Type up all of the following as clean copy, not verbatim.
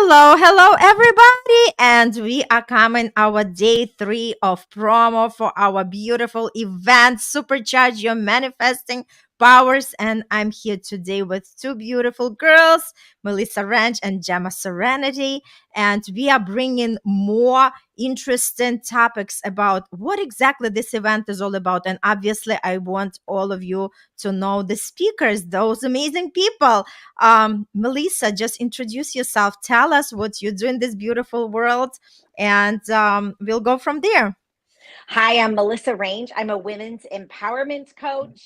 Hello, everybody, and we are coming our day 3 of promo for our beautiful event, Supercharge Your Manifesting Powers. And I'm here today with two beautiful girls, Melissa Ranch and Gemma Serenity, and we are bringing more interesting topics about what exactly this event is all about. And obviously, I want all of you to know the speakers, those amazing people. Melissa, just introduce yourself. Tell us what you do in this beautiful world, and we'll go from there. Hi, I'm Melissa Range. I'm a women's empowerment coach,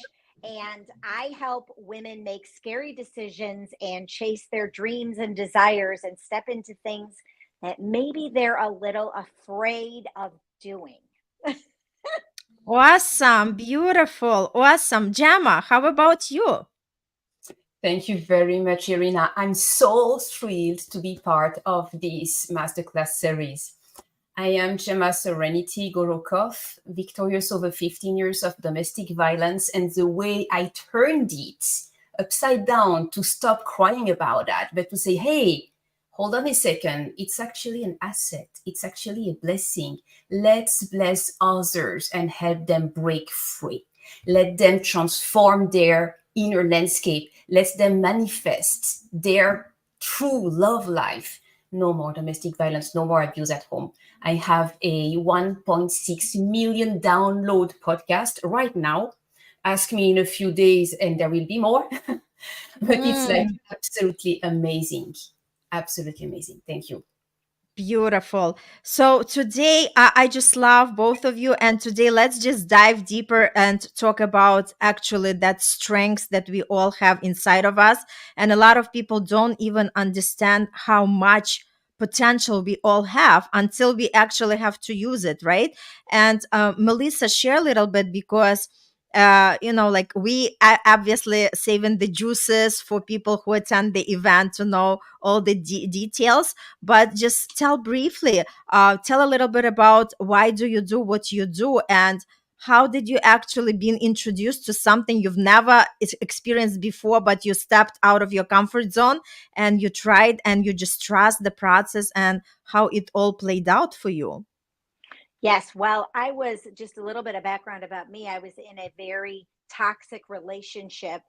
and I help women make scary decisions and chase their dreams and desires and step into things that maybe they're a little afraid of doing. Awesome, beautiful, awesome. Gemma, how about you? Thank you very much, Irina. I'm so thrilled to be part of this masterclass series. I am Gemma Serenity Gorokhoff, victorious over 15 years of domestic violence, and the way I turned it upside down to stop crying about that, but to say, hey, hold on a second, it's actually an asset. It's actually a blessing. Let's bless others and help them break free. Let them transform their inner landscape. Let them manifest their true love life. No more domestic violence, no more abuse at home. I have a 1.6 million download podcast right now. Ask me in a few days and there will be more. But it's like absolutely amazing. Absolutely amazing. Thank you. Beautiful. So today, I just love both of you. And today, let's just dive deeper and talk about actually that strengths that we all have inside of us. And a lot of people don't even understand how much potential we all have until we actually have to use it, right? And Melissa, share a little bit because like we are obviously saving the juices for people who attend the event to know all the details, but just tell briefly, tell a little bit about why do you do what you do, and how did you actually been introduced to something you've never experienced before, but you stepped out of your comfort zone and you tried and you just trust the process and how it all played out for you. Yes, well, I was just a little bit of background about me. I was in a very toxic relationship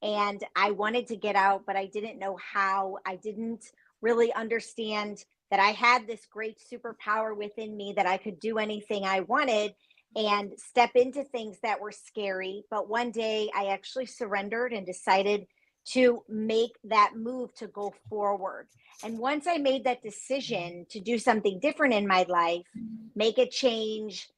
and I wanted to get out, but I didn't know how. I didn't really understand that I had this great superpower within me that I could do anything I wanted and step into things that were scary. But one day I actually surrendered and decided to make that move to go forward. And once I made that decision to do something different in my life, make a change,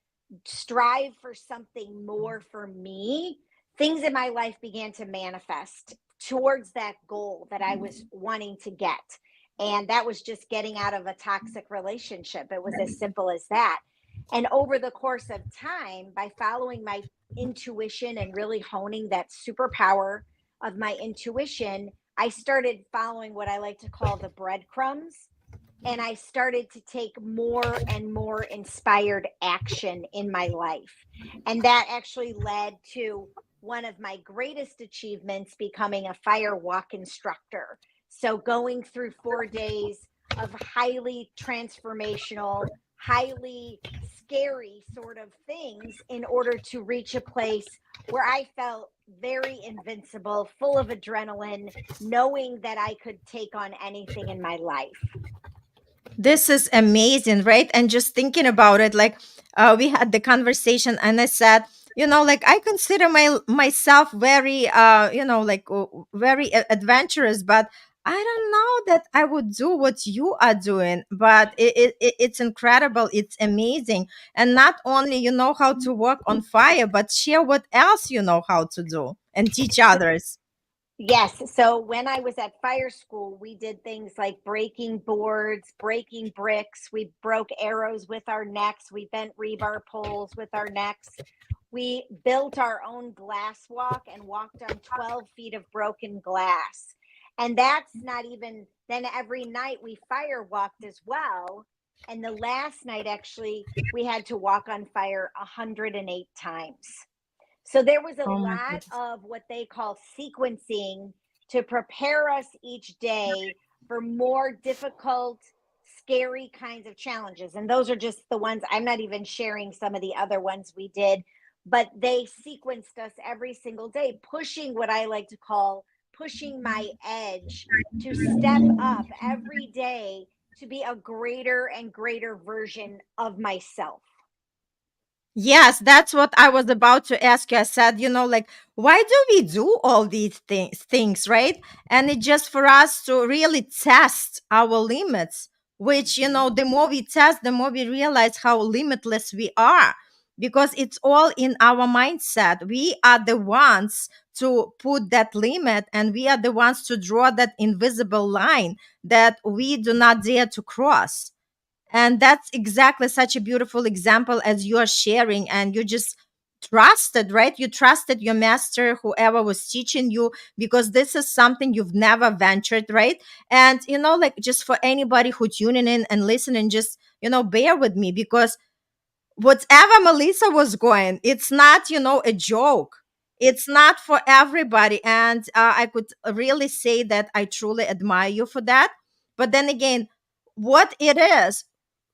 strive for something more for me, things in my life began to manifest towards that goal that I was wanting to get. And that was just getting out of a toxic relationship. It was as simple as that. And over the course of time, by following my intuition and really honing that superpower of my intuition, I started following what I like to call the breadcrumbs. And I started to take more and more inspired action in my life. And that actually led to one of my greatest achievements, becoming a fire walk instructor. So going through 4 days of highly transformational, highly scary sort of things in order to reach a place where I felt very invincible, full of adrenaline, knowing that I could take on anything in my life. This is amazing, right? And just thinking about it, like we had the conversation, and I said, like I consider myself very, very adventurous, but I don't know that I would do what you are doing. But it's incredible, it's amazing, and not only you know how to work on fire, but share what else you know how to do and teach others. Yes. So when I was at fire school, we did things like breaking boards, breaking bricks. We broke arrows with our necks. We bent rebar poles with our necks. We built our own glass walk and walked on 12 feet of broken glass. And that's not even, then every night we fire walked as well. And the last night, actually, we had to walk on fire 108 times. So there was a Oh my lot goodness. of what they call sequencing to prepare us each day for more difficult, scary kinds of challenges. And those are just the ones, I'm not even sharing some of the other ones we did, but they sequenced us every single day, pushing what I like to call pushing my edge to step up every day to be a greater and greater version of myself. Yes, that's what I was about to ask you. I said, like, why do we do all these things, right? And it's just for us to really test our limits, which, the more we test, the more we realize how limitless we are, because it's all in our mindset. We are the ones to put that limit, and we are the ones to draw that invisible line that we do not dare to cross. And that's exactly such a beautiful example as you are sharing. And you just trusted, right? You trusted your master, whoever was teaching you, because this is something you've never ventured, right? And, like, just for anybody who tuning in and listening, just, bear with me, because whatever Melissa was going, it's not, a joke. It's not for everybody. And I could really say that I truly admire you for that. But then again, what it is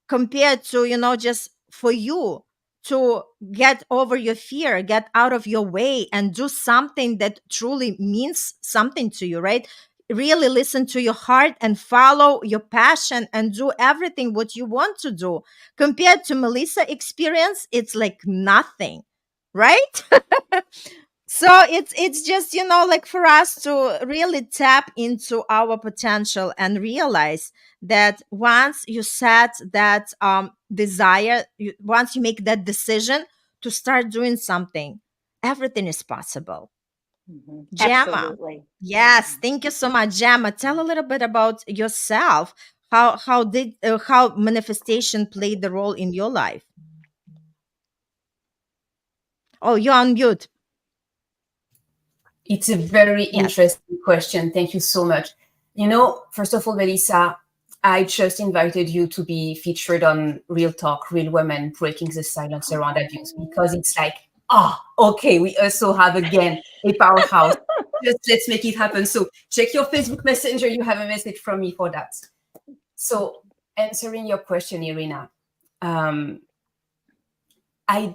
compared to, just for you to get over your fear, get out of your way, and do something that truly means something to you, right? Really listen to your heart and follow your passion and do everything what you want to do. Compared to Melissa experience, it's like nothing, right? So it's just, like, for us to really tap into our potential and realize that once you set that desire, once you make that decision to start doing something, everything is possible. Gemma. Absolutely. Yes, thank you so much, Gemma. Tell a little bit about yourself. How manifestation played the role in your life? Oh, you're on mute. It's a very Yes. interesting question. Thank you so much. First of all, Melissa, I just invited you to be featured on Real Talk, Real Women, Breaking the Silence Around Abuse, because it's like, okay, we also have again a powerhouse. Just let's make it happen. So check your Facebook Messenger. You have a message from me for that. So answering your question, Irina, I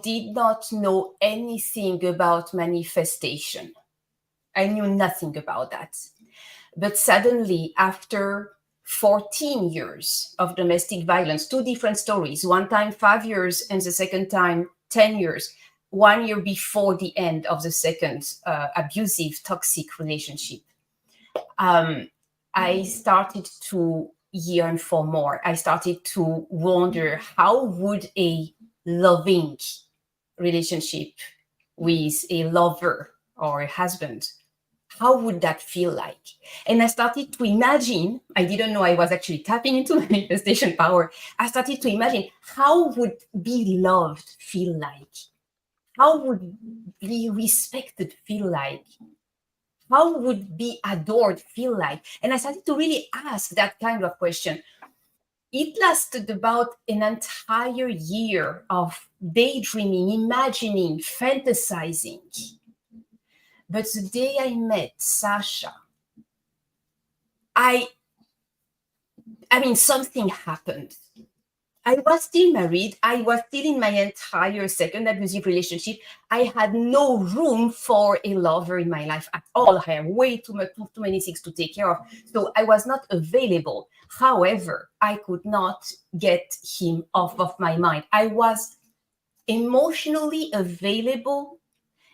did not know anything about manifestation. I knew nothing about that. But suddenly, after 14 years of domestic violence, two different stories, one time 5 years and the second time 10 years, 1 year before the end of the second abusive, toxic relationship, I started to yearn for more. I started to wonder, how would a loving relationship with a lover or a husband, how would that feel like? And I started to imagine, I didn't know I was actually tapping into manifestation power. I started to imagine, how would be loved feel like? How would be respected feel like? How would be adored feel like? And I started to really ask that kind of question. It lasted about an entire year of daydreaming, imagining, fantasizing. But the day I met Sasha, I mean, something happened. I was still married. I was still in my entire second abusive relationship. I had no room for a lover in my life at all. I had way too many things to take care of. So I was not available. However, I could not get him off of my mind. I was emotionally available.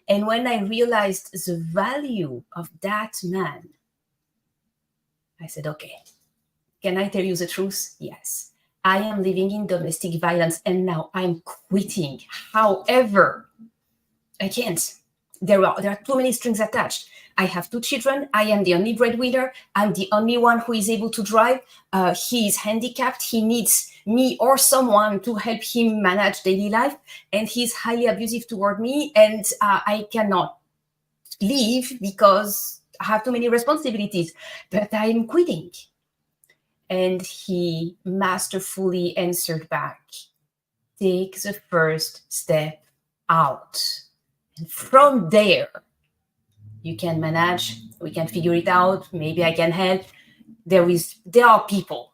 And when I realized the value of that man, I said, okay, can I tell you the truth? Yes. I am living in domestic violence and now I'm quitting. However, I can't. There are too many strings attached. I have 2 children. I am the only breadwinner. I'm the only one who is able to drive. He is handicapped. He needs me or someone to help him manage daily life. And he's highly abusive toward me. And I cannot leave because I have too many responsibilities. But I'm quitting. And he masterfully answered back, take the first step out. And from there, you can manage, we can figure it out, maybe I can help. there are people.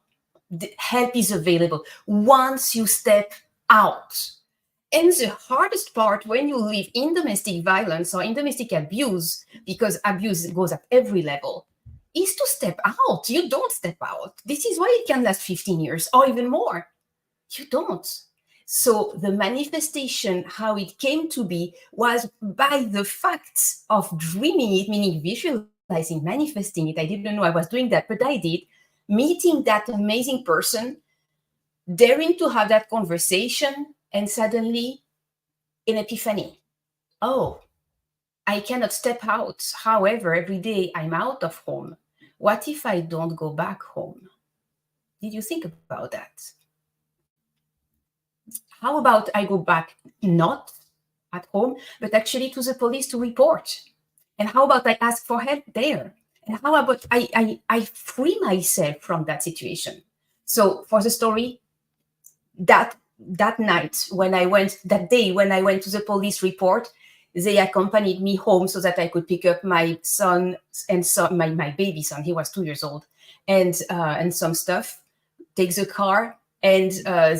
The help is available once you step out. And the hardest part when you live in domestic violence or in domestic abuse, because abuse goes at every level, is to step out. You don't step out. This is why it can last 15 years or even more. You don't. So the manifestation, how it came to be, was by the fact of dreaming it, meaning visualizing, manifesting it. I didn't know I was doing that, but I did. Meeting that amazing person, daring to have that conversation, and suddenly an epiphany. Oh, I cannot step out. However, every day I'm out of home. What if I don't go back home? Did you think about that? How about I go back not at home, but actually to the police to report? And how about I ask for help there? And how about I free myself from that situation? So for the story, that night when I went, that day when I went to the police report, they accompanied me home so that I could pick up my son and my baby son. He was 2 years old, and some stuff. Take the car, and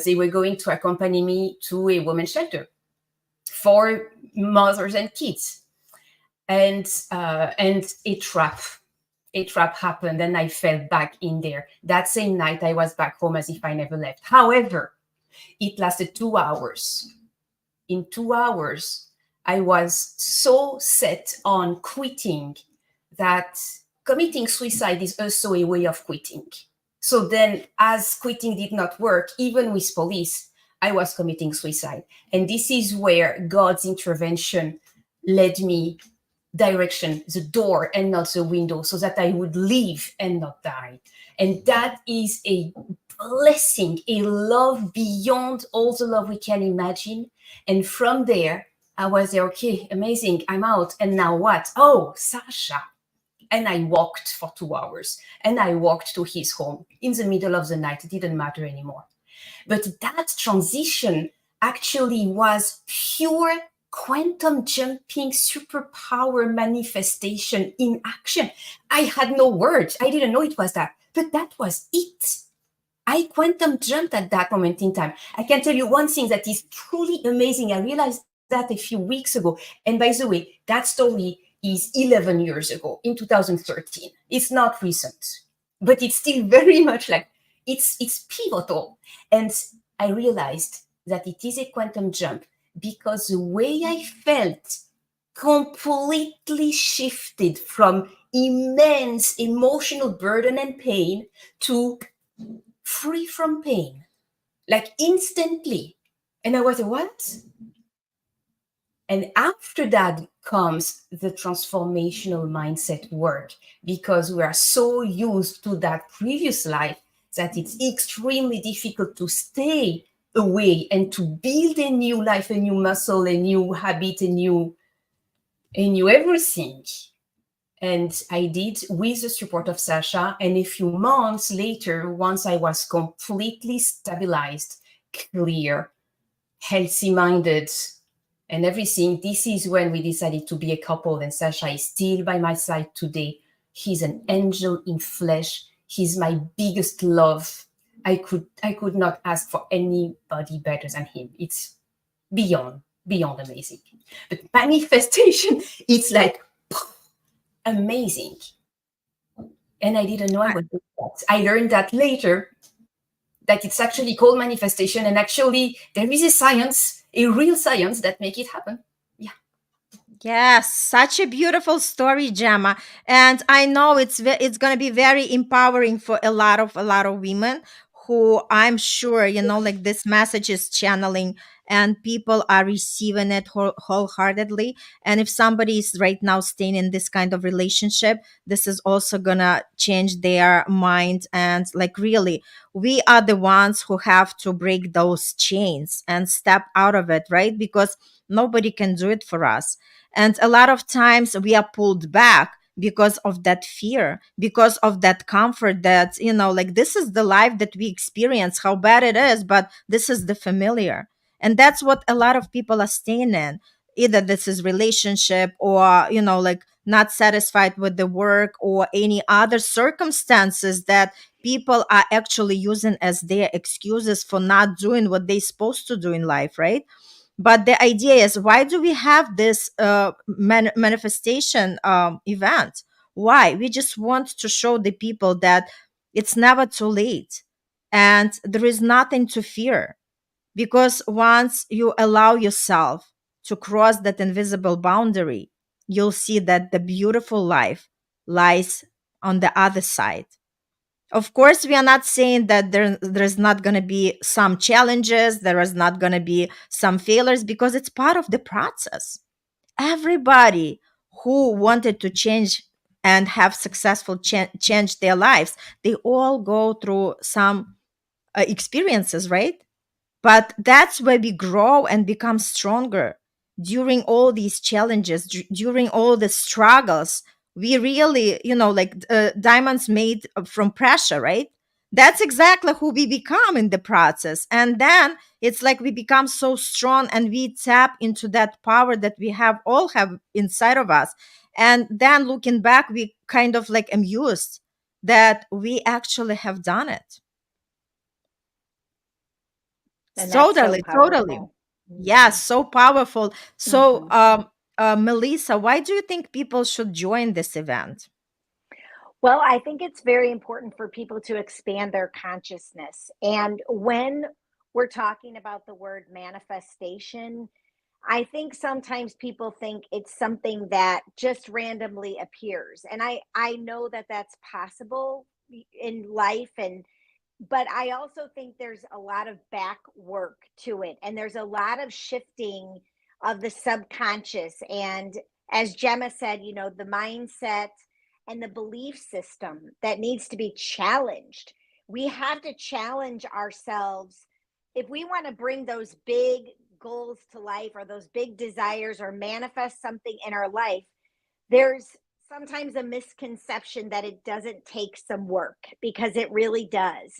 they were going to accompany me to a women's shelter for mothers and kids. And a trap happened, and I fell back in there. That same night, I was back home as if I never left. However, it lasted 2 hours. In 2 hours, I was so set on quitting that committing suicide is also a way of quitting. So then, as quitting did not work, even with police, I was committing suicide. And this is where God's intervention led me direction, the door and not the window, so that I would live and not die. And that is a blessing, a love beyond all the love we can imagine. And from there, I was there, okay, amazing, I'm out. And now what? Oh, Sasha. And I walked for 2 hours, and I walked to his home in the middle of the night. It didn't matter anymore. But that transition actually was pure quantum jumping superpower manifestation in action. I had no words. I didn't know it was that, but that was it. I quantum jumped at that moment in time. I can tell you one thing that is truly amazing. I realized that a few weeks ago. And by the way, that story is 11 years ago, in 2013. It's not recent, but it's still very much like it's pivotal. And I realized that it is a quantum jump because the way I felt completely shifted from immense emotional burden and pain to free from pain, like instantly. And I was like, what? And after that comes the transformational mindset work, because we are so used to that previous life that it's extremely difficult to stay away and to build a new life, a new muscle, a new habit, a new everything. And I did with the support of Sasha. And a few months later, once I was completely stabilized, clear, healthy-minded, and everything, this is when we decided to be a couple. And Sasha is still by my side today. He's an angel in flesh. He's my biggest love. I could not ask for anybody better than him. It's beyond amazing. But manifestation, it's like amazing. And I didn't know I was doing that. I learned that later, that it's actually called manifestation. And actually, there is a science, a real science that make it happen. Yeah. Yes, such a beautiful story, Gemma. And I know it's going to be very empowering for a lot of women who, I'm sure, like this message is channeling, and people are receiving it wholeheartedly. And if somebody is right now staying in this kind of relationship, this is also going to change their mind. And like, really, we are the ones who have to break those chains and step out of it, right? Because nobody can do it for us. And a lot of times we are pulled back because of that fear, because of that comfort that, like, this is the life that we experience, how bad it is, but this is the familiar. And that's what a lot of people are staying in. Either this is relationship or, like not satisfied with the work or any other circumstances that people are actually using as their excuses for not doing what they're supposed to do in life, right? But the idea is, why do we have this manifestation event? Why? We just want to show the people that it's never too late and there is nothing to fear, because once you allow yourself to cross that invisible boundary, you'll see that the beautiful life lies on the other side. Of course, we are not saying that there's not going to be some challenges, there is not going to be some failures, because it's part of the process. Everybody who wanted to change and have successful change their lives, they all go through some experiences, right? But that's where we grow and become stronger. During all these challenges, during all the struggles, we really, like diamonds made from pressure, right? That's exactly who we become in the process. And then it's like we become so strong and we tap into that power that we all have inside of us. And then looking back, we kind of like amused that we actually have done it. And that's so Totally, totally. powerful. Yeah, Mhm. so powerful. So, Mhm. Melissa, why do you think people should join this event? Well, I think it's very important for people to expand their consciousness. And when we're talking about the word manifestation, I think sometimes people think it's something that just randomly appears. And I know that that's possible in life, and but I also think there's a lot of back work to it, and there's a lot of shifting of the subconscious. And as Gemma said, the mindset and the belief system that needs to be challenged. We have to challenge ourselves if we want to bring those big goals to life, or those big desires, or manifest something in our life. There's sometimes a misconception that it doesn't take some work, because it really does.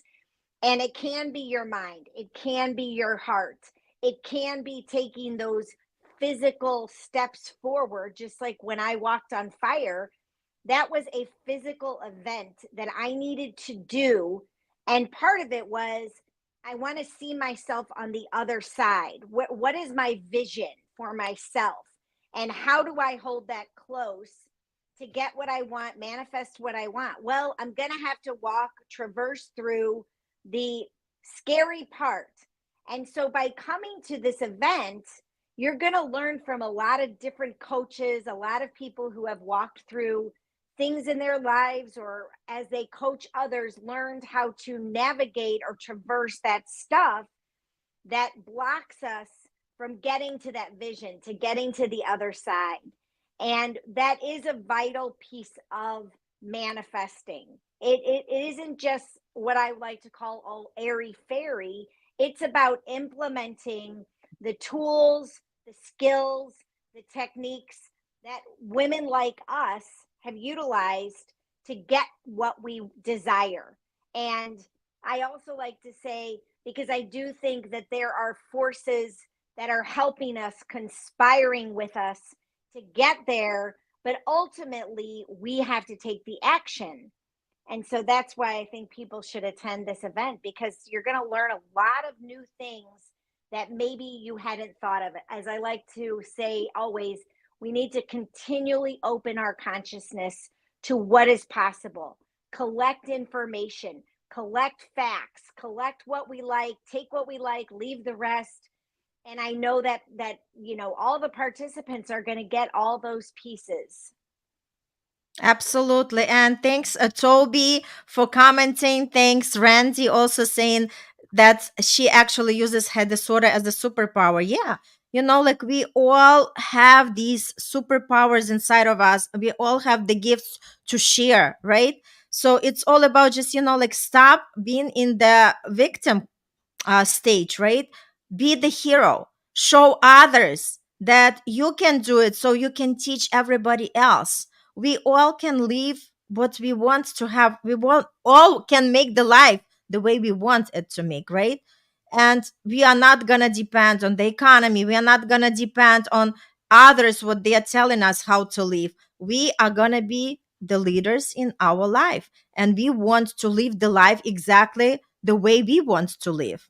And it can be your mind, it can be your heart, it can be taking those physical steps forward. Just like when I walked on fire, that was a physical event that I needed to do. And part of it was, I want to see myself on the other side. What is my vision for myself? And how do I hold that close to get what I want, manifest what I want? Well, I'm going to have to traverse through the scary part. And so by coming to this event, you're going to learn from a lot of different coaches, a lot of people who have walked through things in their lives, or as they coach others, learned how to navigate or traverse that stuff that blocks us from getting to that vision, to getting to the other side. And that is a vital piece of manifesting. It isn't just what I like to call all airy fairy. It's about implementing the tools, the skills, the techniques that women like us have utilized to get what we desire. And I also like to say, because I do think that there are forces that are helping us, conspiring with us to get there, but ultimately we have to take the action. And so that's why I think people should attend this event, because you're going to learn a lot of new things that maybe you hadn't thought of. As I like to say always, we need to continually open our consciousness to what is possible, collect information, collect facts, collect what we like, take what we like, leave the rest. And I know that all the participants are going to get all those pieces. Absolutely. And thanks, Toby, for commenting. Thanks, Randy, also saying that she actually uses her disorder as a superpower. Yeah. Like we all have these superpowers inside of us. We all have the gifts to share, right? So it's all about just, like stop being in the victim stage, right? Be the hero. Show others that you can do it so you can teach everybody else. We all can live what we want to have. All can make the life the way we want it to make, right? And we are not going to depend on the economy. We are not going to depend on others what they are telling us how to live. We are going to be the leaders in our life, and we want to live the life exactly the way we want to live.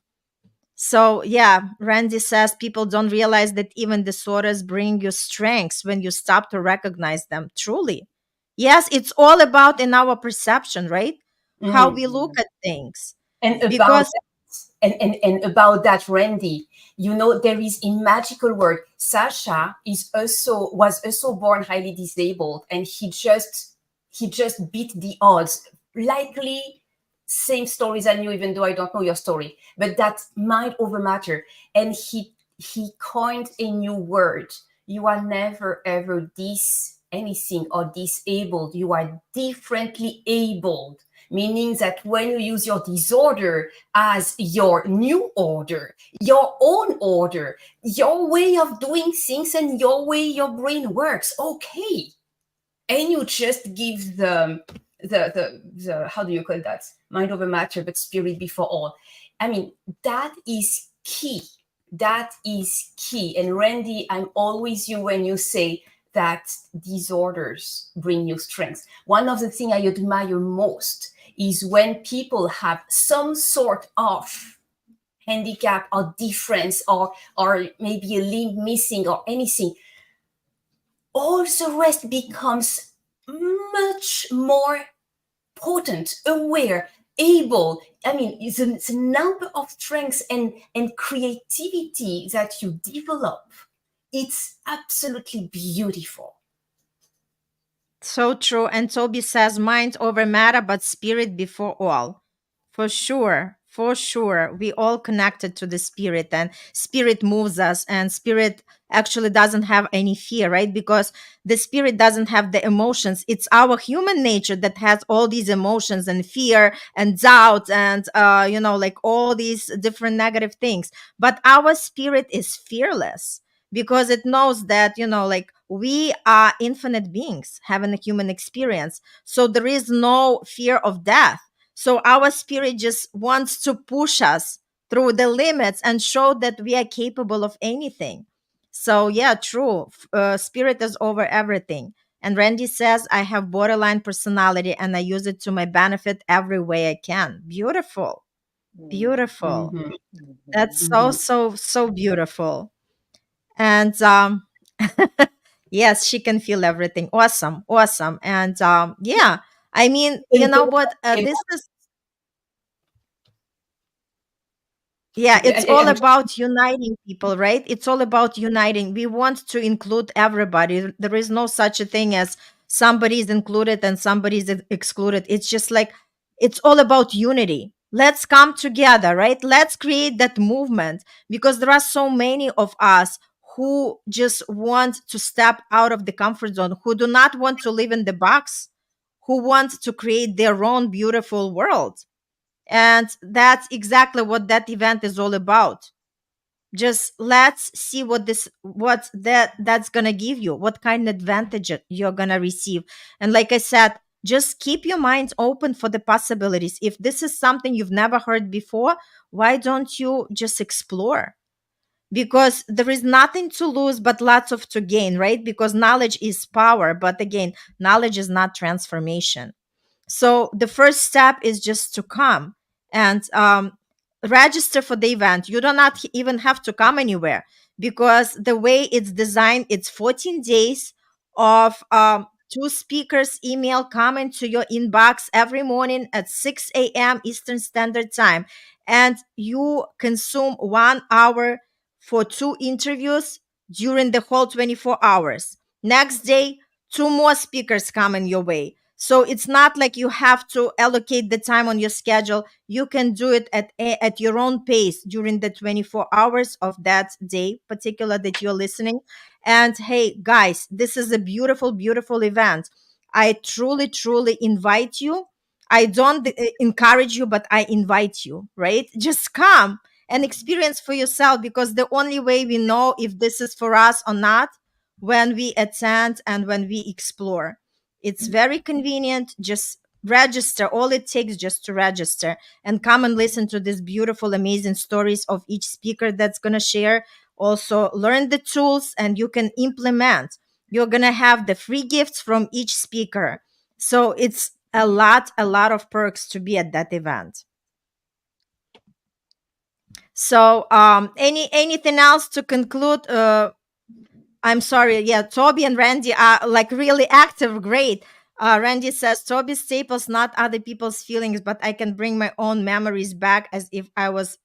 So, yeah, Randy says people don't realize that even disorders bring you strengths when you stop to recognize them. Truly. Yes, it's all about in our perception, right? How we look at things. And about Because, and about that, Randy, there is a magical word. Sasha was also born highly disabled, and he just beat the odds. Likely same stories as you, even though I don't know your story, but that mind over matter. And he coined a new word. You are never ever anything or disabled. You are differently abled, meaning that when you use your disorder as your new order, your own order, your way of doing things and your way your brain works, okay, and you just give the how do you call that, mind over matter but spirit before all. I mean, that is key. That is key. And Randy, I'm always you when you say that disorders bring you strength. One of the things I admire most is when people have some sort of handicap or difference, or maybe a limb missing or anything. All the rest becomes much more potent, aware, able. I mean, it's a number of strengths and creativity that you develop. It's absolutely beautiful. so true. And Toby says mind over matter, but spirit before all. For sure. For sure. We all connected to the spirit, and spirit moves us, and spirit actually doesn't have any fear, right? Because the spirit doesn't have the emotions. It's our human nature that has all these emotions and fear and doubt and, like all these different negative things. But our spirit is fearless because it knows that, like we are infinite beings having a human experience. So there is no fear of death. So our spirit just wants to push us through the limits and show that we are capable of anything. So, yeah, true. Spirit is over everything. And Randy says, I have borderline personality and I use it to my benefit every way I can. Beautiful. Beautiful. Mm-hmm. That's so, Mm-hmm. so, so beautiful. And yes, she can feel everything. Awesome. Awesome. And yeah, I mean, you know what? This is, yeah, it's all I'm about uniting people, right? It's all about uniting. We want to include everybody. There is no such a thing as somebody is included and somebody is excluded. It's just like, it's all about unity. Let's come together, right? Let's create that movement, because there are so many of us who just want to step out of the comfort zone, who do not want to live in the box, who want to create their own beautiful world. And that's exactly what that event is all about. Just let's see that's gonna give you, what kind of advantage you're gonna receive. And like I said, just keep your mind open for the possibilities. If this is something you've never heard before, why don't you just explore? Because there is nothing to lose but lots of to gain, right? Because knowledge is power, but again, knowledge is not transformation. So the first step is just to come and register for the event. You do not even have to come anywhere, because the way it's designed, it's 14 days of two speakers email coming to your inbox every morning at 6 a.m. Eastern Standard Time. And you consume 1 hour for two interviews during the whole 24 hours. Next day, two more speakers coming your way. So it's not like you have to allocate the time on your schedule. You can do it at your own pace during the 24 hours of that day, particular that you're listening. And hey, guys, this is a beautiful, beautiful event. I truly, truly invite you. I don't encourage you, but I invite you, right? Just come and experience for yourself, because the only way we know if this is for us or not, when we attend and when we explore. It's very convenient. Just register. All it takes just to register and come and listen to these beautiful, amazing stories of each speaker that's going to share also learn the tools, and you can implement. You're going to have the free gifts from each speaker. So it's a lot of perks to be at that event. So anything else to conclude? I'm sorry. Yeah, Toby and Randy are like really active. Great. Randy says Toby staples not other people's feelings, but I can bring my own memories back as if I was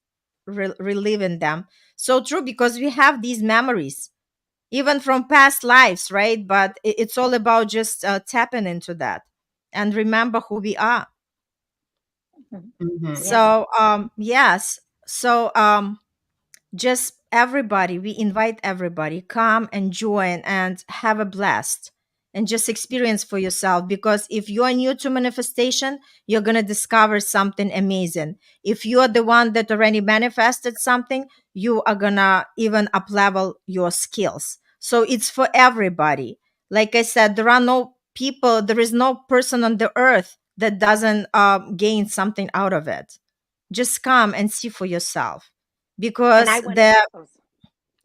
reliving them. So true, because we have these memories even from past lives, right? But it's all about just tapping into that and remember who we are. Mhm. Yes. So yes. So just everybody, we invite everybody, come and join and have a blast and just experience for yourself, because if you're new to manifestation, you're going to discover something amazing. If you're the one that already manifested something, you are going to even up level your skills. So it's for everybody. Like I said, there is no person on the earth that doesn't gain something out of it. Just come and see for yourself, And I because want to, the oh,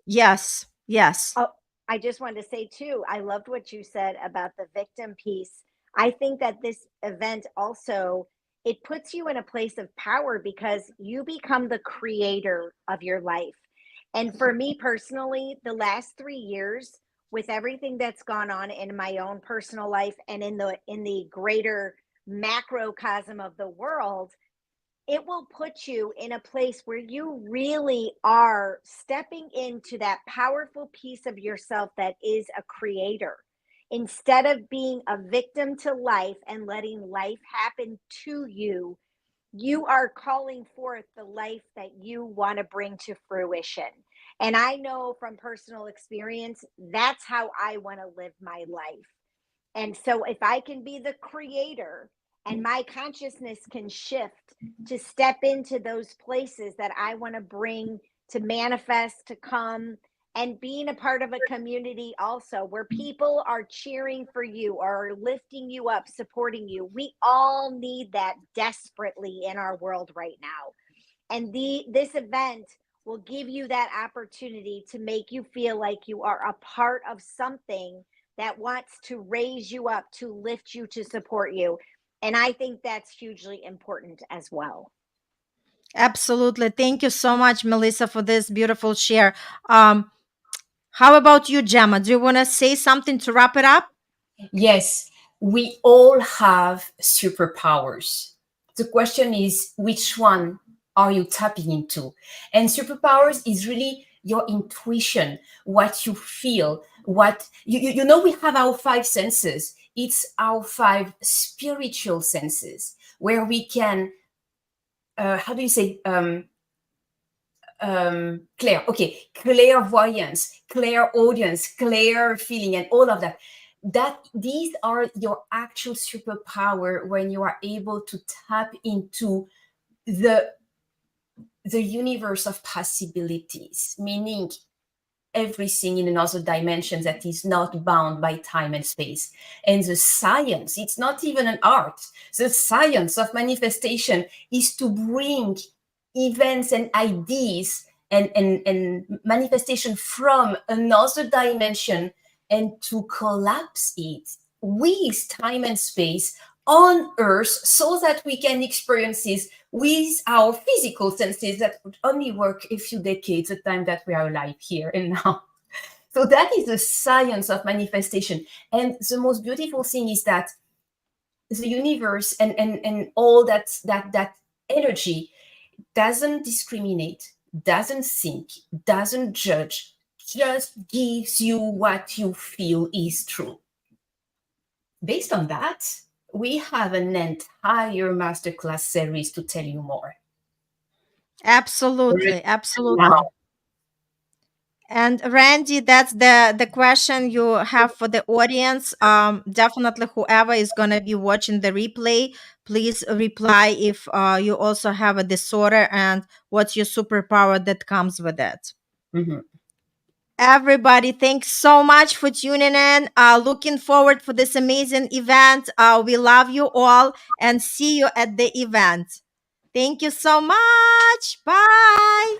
yes. oh, I just wanted to say too, I loved what you said about the victim piece. I think that this event also, it puts you in a place of power because you become the creator of your life. And for me personally, the last 3 years, with everything that's gone on in my own personal life and in the greater macrocosm of the world, it will put you in a place where you really are stepping into that powerful piece of yourself that is a creator. Instead of being a victim to life and letting life happen to you, you are calling forth the life that you want to bring to fruition. And I know from personal experience, that's how I want to live my life. And so, if I can be the creator and my consciousness can shift to step into those places that I want to bring to manifest, to come, and being a part of a community also where people are cheering for you or lifting you up, supporting you. We all need that desperately in our world right now. And this event will give you that opportunity to make you feel like you are a part of something that wants to raise you up, to lift you, to support you. And I think that's hugely important as well. Absolutely. Thank you so much, Melissa, for this beautiful share. um how about you, Gemma? Do you want to say something to wrap it up? Yes, we all have superpowers. The question is, which one are you tapping into? And superpowers is really your intuition, what you feel, what you know. We have our five senses. It's our five spiritual senses where we can, how do you say, clairvoyance, clairaudience, clear feeling, and all of that. That these are your actual superpower when you are able to tap into the universe of possibilities, meaning everything in another dimension that is not bound by time and space. And the science, it's not even an art. The science of manifestation is to bring events and ideas and manifestation from another dimension and to collapse it with time and space on earth so that we can experience this with our physical senses that would only work a few decades the time that we are alive here and now. So that is the science of manifestation. And the most beautiful thing is that the universe and all that energy doesn't discriminate, doesn't think, doesn't judge, just gives you what you feel is true. Based on that, we have an entire masterclass series to tell you more. Right Absolutely, now. absolutely. And Randy, that's the question you have for the audience. Definitely, whoever is gonna be watching the replay, please reply if you also have a disorder and what's your superpower that comes with it. Mhm. Everybody, thanks so much for tuning in. Looking forward for this amazing event. We love you all and see you at the event. Thank you so much. Bye.